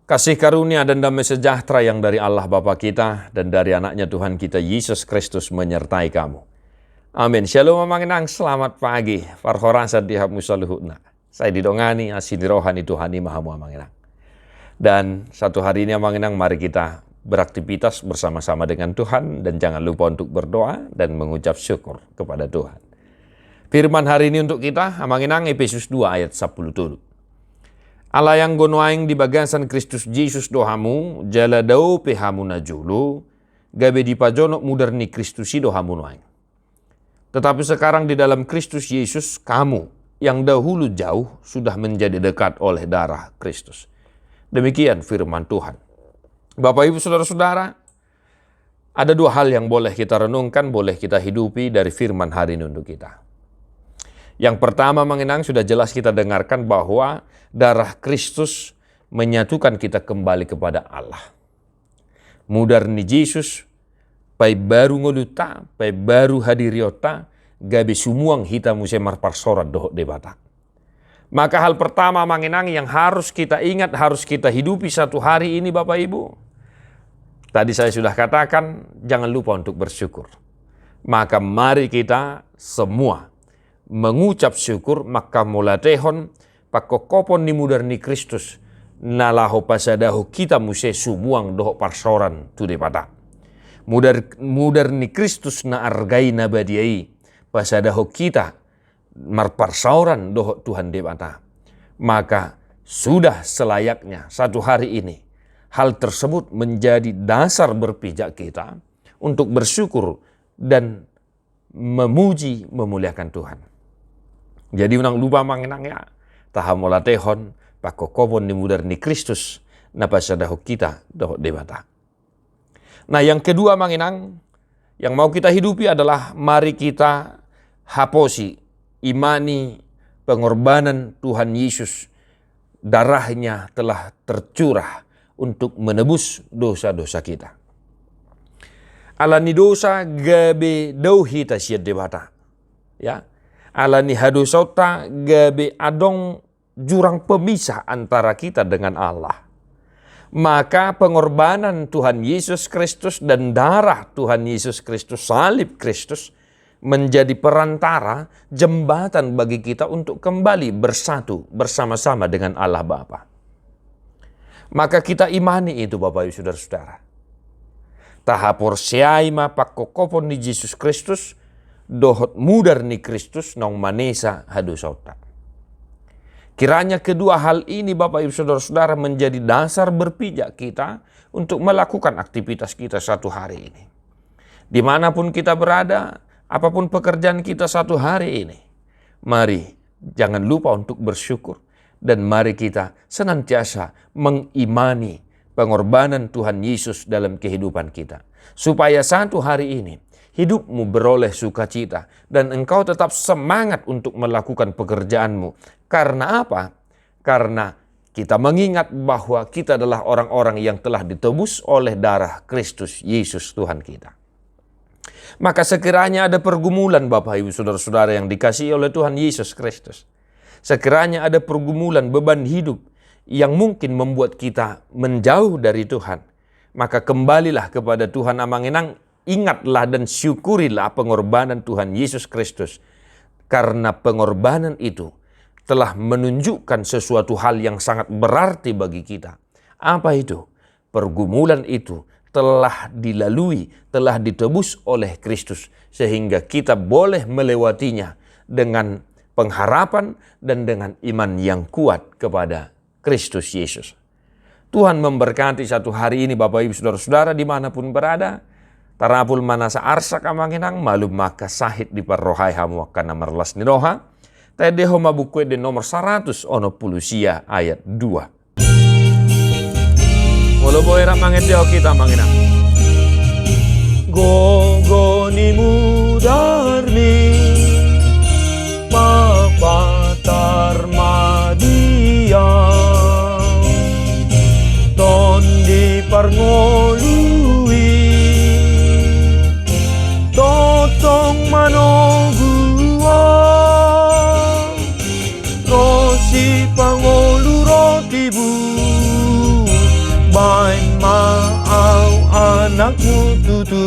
Kasih karunia dan damai sejahtera yang dari Allah Bapa kita dan dari anaknya Tuhan kita Yesus Kristus menyertai kamu. Amin. Shalom manginang, selamat pagi. Farhorasa dihab musaluhuna. Saya didongani asini rohani Tuhani maha manginang. Dan satu hari ini manginang, mari kita beraktivitas bersama-sama dengan Tuhan dan jangan lupa untuk berdoa dan mengucap syukur kepada Tuhan. Firman hari ini untuk kita, manginang Efesus 2 ayat 10 dulu. Allah yang gonoaing di bagasan Kristus Yesus dohamu, jala dau pehamu najulu, gabe di pajonok mudarni Kristusi dohamu noaing. Tetapi sekarang di dalam Kristus Yesus, kamu yang dahulu jauh sudah menjadi dekat oleh darah Kristus. Demikian firman Tuhan. Bapak Ibu Saudara-saudara, ada dua hal yang boleh kita renungkan, boleh kita hidupi dari firman hari ini untuk kita. Yang pertama mengenang sudah jelas kita dengarkan bahwa darah Kristus menyatukan kita kembali kepada Allah. Mudarni Yesus, pai baru ngoluta, pai baru hadiriota, gabe sumuang hita musemar parsorat dohok debata. Maka hal pertama mengenang yang harus kita ingat, harus kita hidupi satu hari ini Bapak Ibu. Tadi saya sudah katakan, jangan lupa untuk bersyukur. Maka mari kita semua mengucap syukur, maka mulatehon pakokopon ni mudarni Kristus nalaho pasadaho kita muse sumuang doho parsoran tu depata. Mudarni Kristus na argai nabadiai pasadaho kita marparsoran doho Tuhan depata. Maka sudah selayaknya satu hari ini hal tersebut menjadi dasar berpijak kita untuk bersyukur dan memuji memuliakan Tuhan. Jadi unang lupa manginang ya, tahamolatehon pakokopon ni mudarni Kristus napasadaho kita dohok debata. Nah yang kedua manginang, yang mau kita hidupi adalah mari kita haposi, imani pengorbanan Tuhan Yesus. Darahnya telah tercurah untuk menebus dosa-dosa kita. Alani dosa gabe dauhi tasyad debata. Ya. Alani hadusota gabe adong jurang pemisah antara kita dengan Allah. Maka pengorbanan Tuhan Yesus Kristus dan darah Tuhan Yesus Kristus, salib Kristus, menjadi perantara jembatan bagi kita untuk kembali bersatu bersama-sama dengan Allah Bapa. Maka kita imani itu Bapak Ibu Saudara-saudara. Tahapor siaima pakokopon di Yesus Kristus, dohot mudarni Kristus nong manesa hadusota. Kiranya kedua hal ini Bapak Ibu Saudara-saudara menjadi dasar berpijak kita untuk melakukan aktivitas kita satu hari ini. Dimanapun kita berada, apapun pekerjaan kita satu hari ini, mari jangan lupa untuk bersyukur dan mari kita senantiasa mengimani pengorbanan Tuhan Yesus dalam kehidupan kita. Supaya satu hari ini hidupmu beroleh sukacita dan engkau tetap semangat untuk melakukan pekerjaanmu. Karena apa? Karena kita mengingat bahwa kita adalah orang-orang yang telah ditebus oleh darah Kristus Yesus Tuhan kita. Maka sekiranya ada pergumulan Bapak Ibu Saudara-saudara yang dikasihi oleh Tuhan Yesus Kristus. Sekiranya ada pergumulan beban hidup yang mungkin membuat kita menjauh dari Tuhan. Maka kembalilah kepada Tuhan amangenang. Ingatlah dan syukurilah pengorbanan Tuhan Yesus Kristus. Karena pengorbanan itu telah menunjukkan sesuatu hal yang sangat berarti bagi kita. Apa itu? Pergumulan itu telah dilalui, telah ditebus oleh Kristus. Sehingga kita boleh melewatinya dengan pengharapan dan dengan iman yang kuat kepada Kristus Yesus. Tuhan memberkati satu hari ini Bapak Ibu Saudara-saudara dimanapun berada. Tarapul manasa arsa kamanginang malum maka sahid di parrohai hamu kana marlas ni roha. Tedeho mabukwe de nomor 100 ono pulusia ayat 2. Walau boera mangeteo kita manginang. Gogo ni mudarni papatar madia ton di parngolui totong manogua rosi pangolu rotibu bain mau anakmu tutu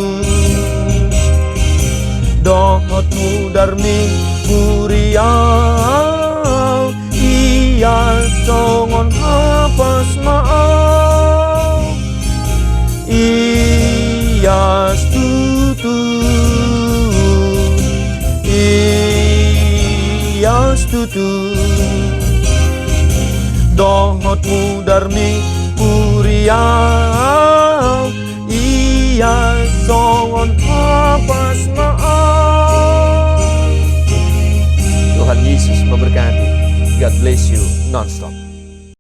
dohotmu darmi buriau iya songon hapas maau iya tutu iya tutu dohotmu darmi buriau iya songon hapas maau. Tuhan Yesus memberkati. God bless you non-stop.